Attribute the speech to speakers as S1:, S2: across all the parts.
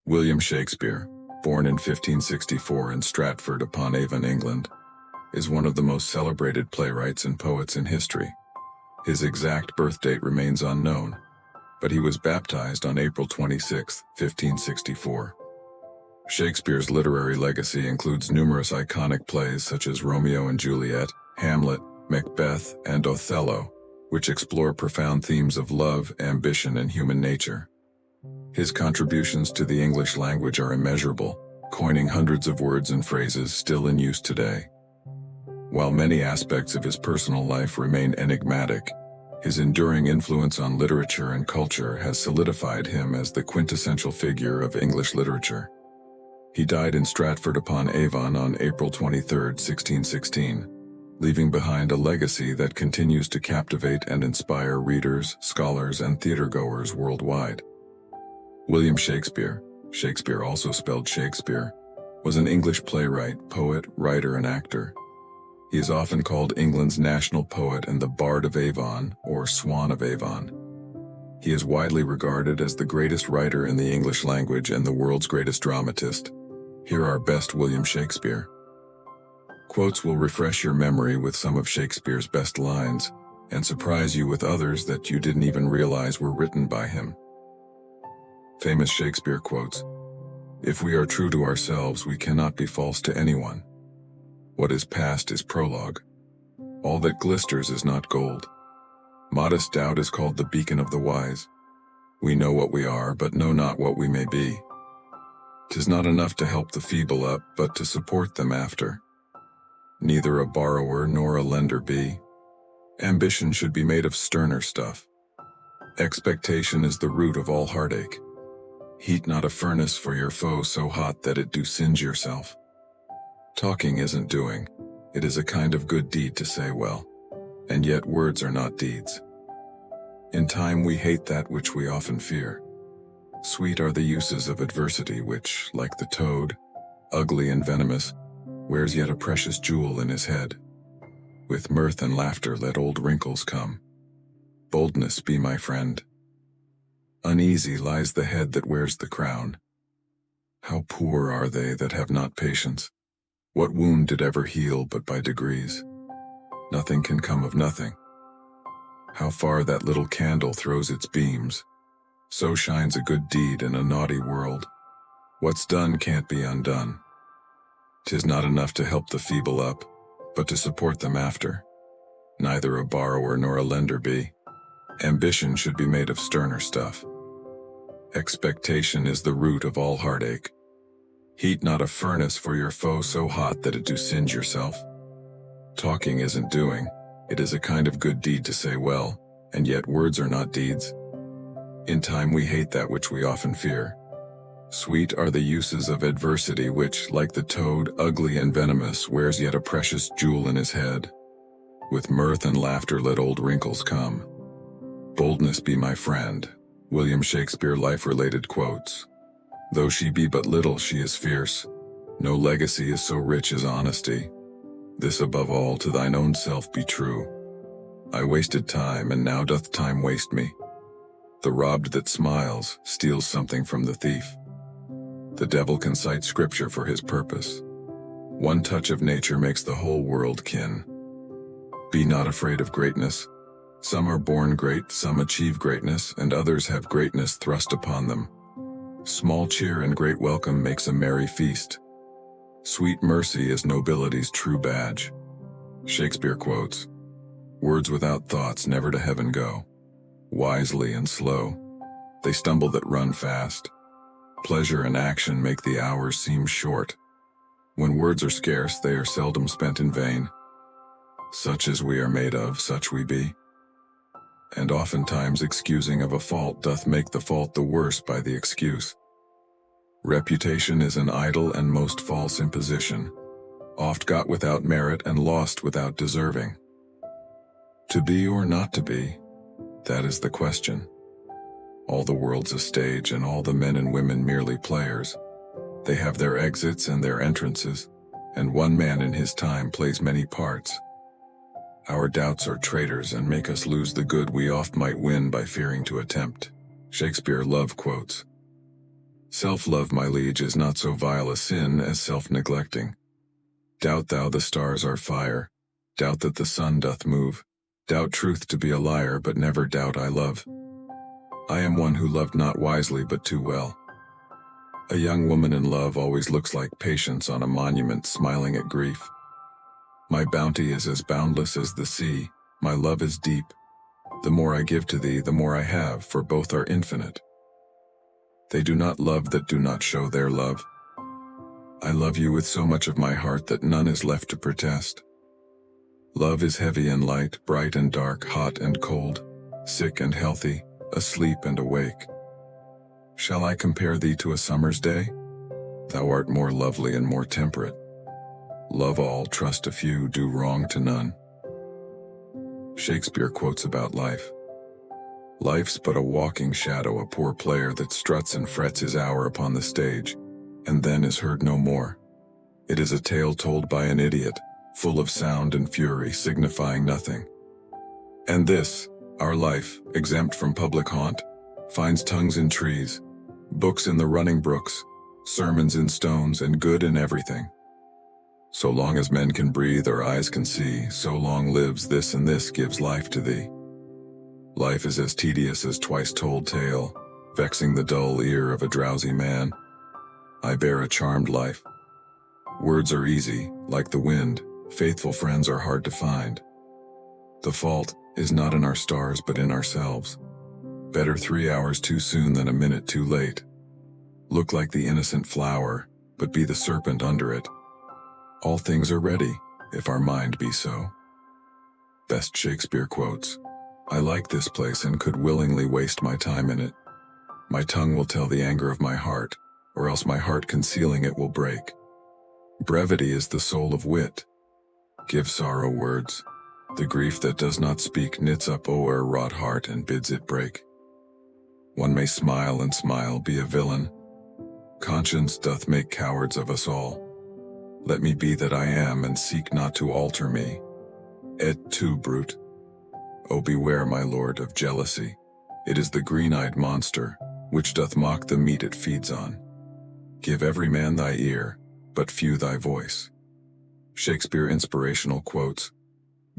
S1: William Shakespeare, born in 1564 in Stratford-upon-Avon, England, is one of the most celebrated playwrights and poets in history. His exact birth date remains unknown, but he was baptized on April 26, 1564. Shakespeare's literary legacy includes numerous iconic plays such as Romeo and Juliet, Hamlet, Macbeth, and Othello, which explore profound themes of love, ambition, and human nature. His contributions to the English language are immeasurable, coining hundreds of words and phrases still in use today. While many aspects of his personal life remain enigmatic, his enduring influence on literature and culture has solidified him as the quintessential figure of English literature. He died in Stratford-upon-Avon on April 23, 1616, leaving behind a legacy that continues to captivate and inspire readers, scholars, and theatergoers worldwide. William Shakespeare, Shakespeare also spelled Shakespeare, was an English playwright, poet, writer, and actor. He is often called England's national poet and the Bard of Avon, or Swan of Avon. He is widely regarded as the greatest writer in the English language and the world's greatest dramatist. Here are best William Shakespeare. Quotes will refresh your memory with some of Shakespeare's best lines, and surprise you with others that you didn't even realize were written by him. Famous Shakespeare quotes: "If we are true to ourselves, we cannot be false to anyone. What is past is prologue. All that glisters is not gold. Modest doubt is called the beacon of the wise. We know what we are, but know not what we may be. 'Tis not enough to help the feeble up, but to support them after. Neither a borrower nor a lender be. Ambition should be made of sterner stuff. Expectation is the root of all heartache. Heat not a furnace for your foe so hot that it do singe yourself. Talking isn't doing, it is a kind of good deed to say well, and yet words are not deeds. In time we hate that which we often fear. Sweet are the uses of adversity which, like the toad, ugly and venomous, wears yet a precious jewel in his head. With mirth and laughter let old wrinkles come. Boldness be my friend. Uneasy lies the head that wears the crown. How poor are they that have not patience? What wound did ever heal but by degrees? Nothing can come of nothing. How far that little candle throws its beams, so shines a good deed in a naughty world. What's done can't be undone. 'Tis not enough to help the feeble up, but to support them after. Neither a borrower nor a lender be. Ambition should be made of sterner stuff. Expectation is the root of all heartache. Heat not a furnace for your foe so hot that it do singe yourself. Talking isn't doing, it is a kind of good deed to say well, and yet words are not deeds. In time we hate that which we often fear. Sweet are the uses of adversity which, like the toad, ugly and venomous, wears yet a precious jewel in his head. With mirth and laughter let old wrinkles come. Boldness be my friend." William Shakespeare life-related quotes. "Though she be but little, she is fierce. No legacy is so rich as honesty. This above all, to thine own self be true. I wasted time, and now doth time waste me. The robbed that smiles steals something from the thief. The devil can cite scripture for his purpose. One touch of nature makes the whole world kin. Be not afraid of greatness. Some are born great, some achieve greatness, and others have greatness thrust upon them. Small cheer and great welcome makes a merry feast. Sweet mercy is nobility's true badge." Shakespeare quotes: "Words without thoughts never to heaven go. Wisely and slow, they stumble that run fast. Pleasure and action make the hours seem short. When words are scarce, they are seldom spent in vain. Such as we are made of, such we be. And oftentimes excusing of a fault doth make the fault the worse by the excuse. Reputation is an idle and most false imposition, oft got without merit and lost without deserving. To be or not to be, that is the question. All the world's a stage and all the men and women merely players. They have their exits and their entrances, and one man in his time plays many parts. Our doubts are traitors and make us lose the good we oft might win by fearing to attempt." Shakespeare love quotes. Self-love, my liege, is not so vile a sin as self-neglecting. Doubt thou the stars are fire, doubt that the sun doth move, doubt truth to be a liar, but never doubt I love. I am one who loved not wisely but too well. A young woman in love always looks like patience on a monument smiling at grief. My bounty is as boundless as the sea, my love is deep. The more I give to thee, the more I have, for both are infinite. They do not love that do not show their love. I love you with so much of my heart that none is left to protest. Love is heavy and light, bright and dark, hot and cold, sick and healthy, asleep and awake. Shall I compare thee to a summer's day? Thou art more lovely and more temperate. Love all, trust a few, do wrong to none. Shakespeare quotes about life. Life's but a walking shadow, a poor player that struts and frets his hour upon the stage, and then is heard no more. It is a tale told by an idiot, full of sound and fury, signifying nothing. And this, our life, exempt from public haunt, finds tongues in trees, books in the running brooks, sermons in stones, and good in everything. So long as men can breathe or eyes can see, so long lives this, and this gives life to thee. Life is as tedious as twice-told tale, vexing the dull ear of a drowsy man. I bear a charmed life. Words are easy, like the wind, faithful friends are hard to find. The fault is not in our stars but in ourselves. Better 3 hours too soon than a minute too late. Look like the innocent flower, but be the serpent under it. All things are ready, if our mind be so. Best Shakespeare quotes. I like this place and could willingly waste my time in it. My tongue will tell the anger of my heart, or else my heart concealing it will break. Brevity is the soul of wit. Give sorrow words. The grief that does not speak knits up o'er wrought heart and bids it break. One may smile and smile, be a villain. Conscience doth make cowards of us all. Let me be that I am, and seek not to alter me. Et tu, brute. O beware, my lord, of jealousy. It is the green-eyed monster, which doth mock the meat it feeds on. Give every man thy ear, but few thy voice. Shakespeare inspirational quotes.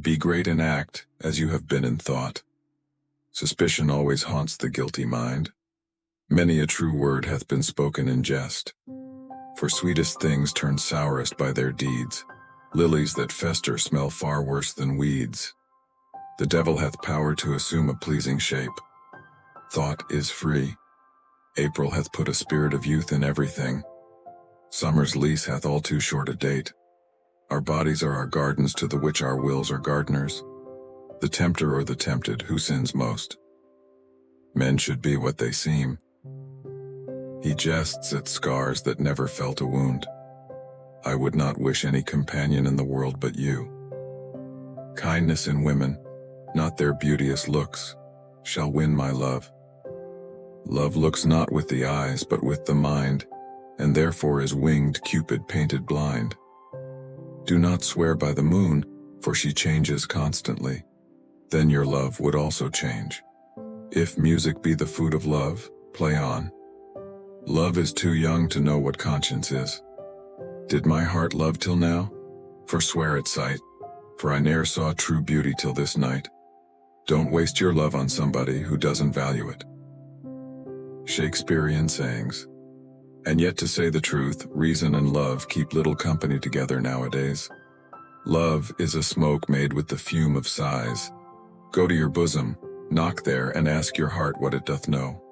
S1: Be great in act, as you have been in thought. Suspicion always haunts the guilty mind. Many a true word hath been spoken in jest. For sweetest things turn sourest by their deeds. Lilies that fester smell far worse than weeds. The devil hath power to assume a pleasing shape. Thought is free. April hath put a spirit of youth in everything. Summer's lease hath all too short a date. Our bodies are our gardens to the which our wills are gardeners. The tempter or the tempted, who sins most? Men should be what they seem. He jests at scars that never felt a wound. I would not wish any companion in the world but you. Kindness in women, not their beauteous looks, shall win my love. Love looks not with the eyes but with the mind, and therefore is winged Cupid painted blind. Do not swear by the moon, for she changes constantly. Then your love would also change. If music be the food of love, play on. Love is too young to know what conscience is. Did my heart love till now? Forswear at sight, for I ne'er saw true beauty till this night. Don't waste your love on somebody who doesn't value it. Shakespearean sayings. And yet, to say the truth, reason and love keep little company together nowadays. Love is a smoke made with the fume of sighs. Go to your bosom, knock there, and ask your heart what it doth know.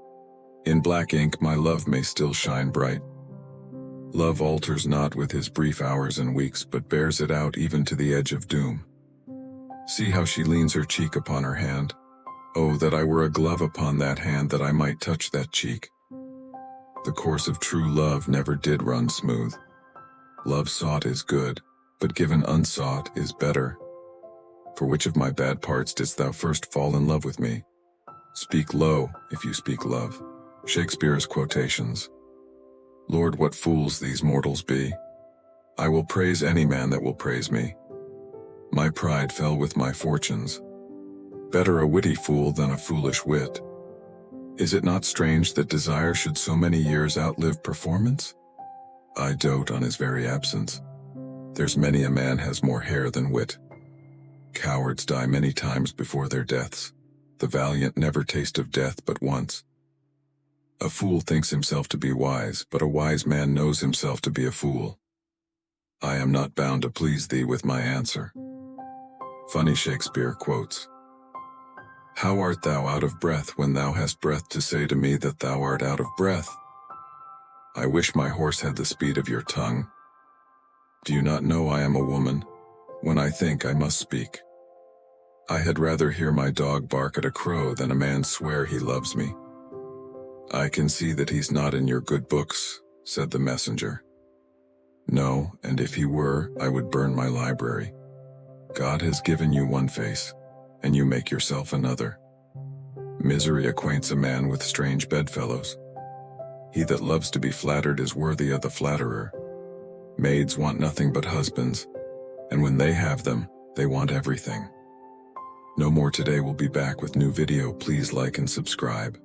S1: In black ink my love may still shine bright. Love alters not with his brief hours and weeks, but bears it out even to the edge of doom. See how she leans her cheek upon her hand. Oh, that I were a glove upon that hand, that I might touch that cheek. The course of true love never did run smooth. Love sought is good, but given unsought is better. For which of my bad parts didst thou first fall in love with me? Speak low, if you speak love. Shakespeare's quotations. Lord, what fools these mortals be! I will praise any man that will praise me. My pride fell with my fortunes. Better a witty fool than a foolish wit. Is it not strange that desire should so many years outlive performance? I dote on his very absence. There's many a man has more hair than wit. Cowards die many times before their deaths. The valiant never taste of death but once. A fool thinks himself to be wise, but a wise man knows himself to be a fool. I am not bound to please thee with my answer. Funny Shakespeare quotes. How art thou out of breath when thou hast breath to say to me that thou art out of breath? I wish my horse had the speed of your tongue. Do you not know I am a woman? When I think, I must speak. I had rather hear my dog bark at a crow than a man swear he loves me. I can see that he's not in your good books, said the messenger. No, and if he were, I would burn my library. God has given you one face, and you make yourself another. Misery acquaints a man with strange bedfellows. He that loves to be flattered is worthy of the flatterer. Maids want nothing but husbands, and when they have them, they want everything. No More Today will be back with new video. Please like and subscribe.